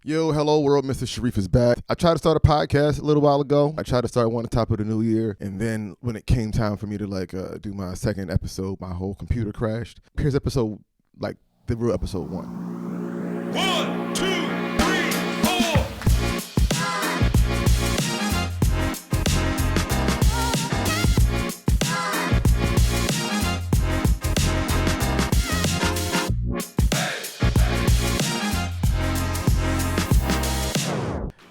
Yo, hello world, Mr. Sharif is back. I tried to start a podcast a little while ago. I tried to start one on top of the new year, and then when it came time for me to do my second episode, my whole computer crashed. Here's episode, the real episode 1. 1, 2, 3, 4.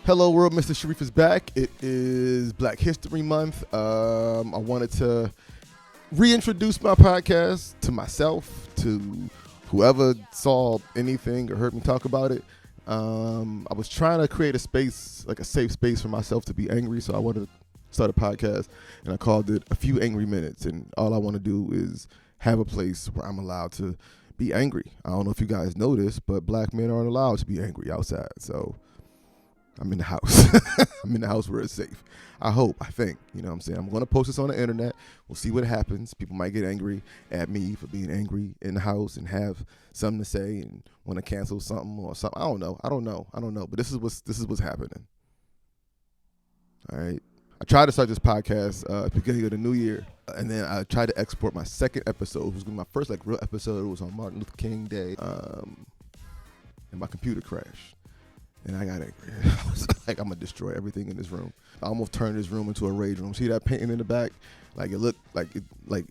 Hello world, Mr. Sharif is back. It is Black History Month. I wanted to reintroduce my podcast to myself, to whoever saw anything or heard me talk about it. I was trying to create a space, like a safe space for myself to be angry, so I wanted to start a podcast, and I called it A Few Angry Minutes, and all I want to do is have a place where I'm allowed to be angry. I don't know if you guys know this, but black men aren't allowed to be angry outside, so I'm in the house. I'm in the house where it's safe. I think, you know what I'm saying? I'm going to post this on the internet. We'll see what happens. People might get angry at me for being angry in the house and have something to say and want to cancel something or something. I don't know. But this is what's happening. All right. I tried to start this podcast at the beginning of the new year, and then I tried to export my second episode. It was my first real episode. It was on Martin Luther King Day, and my computer crashed. And I got angry. I was like, I'm going to destroy everything in this room. I almost turned this room into a rage room. See that painting in the back? Like, it looked like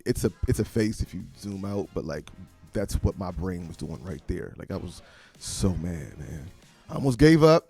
it's a face if you zoom out, but like that's what my brain was doing right there. Like, I was so mad, man. I almost gave up.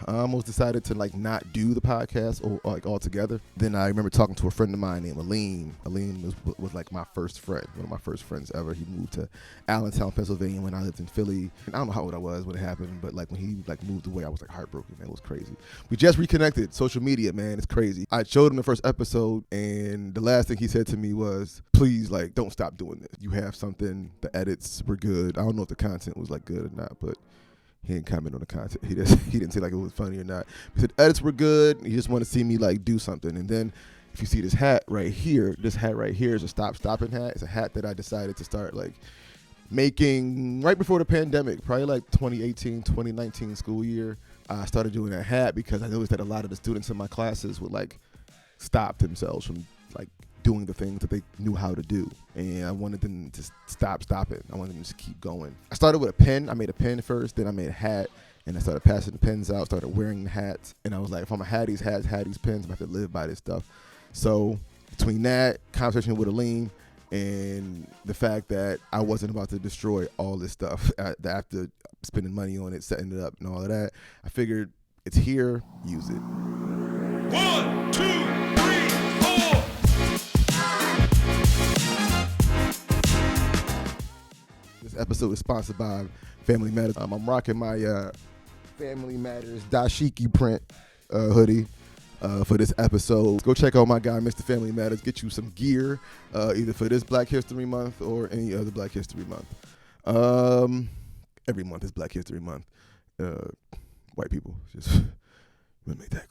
I almost decided to not do the podcast or altogether. Then I remember talking to a friend of mine named Aleem. Aleem was like my first friend, one of my first friends ever. He moved to Allentown, Pennsylvania when I lived in Philly. And I don't know how old I was when it happened, but when he moved away, I was heartbroken, man. It was crazy. We just reconnected. Social media, man, it's crazy. I showed him the first episode, and the last thing he said to me was, please, don't stop doing this. You have something. The edits were good. I don't know if the content was good or not, but he didn't comment on the content. He didn't say it was funny or not. He said edits were good. He just wanted to see me do something. And then if you see this hat right here is a Stop Stopping hat. It's a hat that I decided to start making right before the pandemic, probably 2018, 2019 school year. I started doing that hat because I noticed that a lot of the students in my classes would stop themselves from doing the things that they knew how to do. And I wanted them to stop stopping. I wanted them to keep going. I started with a pen. I made a pen first, then I made a hat, and I started passing the pens out, started wearing the hats. And I was like, if I'm gonna have these hats, have these pens, I'm gonna have to live by this stuff. So between that, conversation with Aleem, and the fact that I wasn't about to destroy all this stuff after spending money on it, setting it up and all of that, I figured it's here, use it. 1, 2, 3, 4. This episode is sponsored by Family Matters. I'm rocking my Family Matters dashiki print hoodie for this episode. Go check out my guy, Mr. Family Matters. Get you some gear, either for this Black History Month or any other Black History Month. Every month is Black History Month. White people, just make that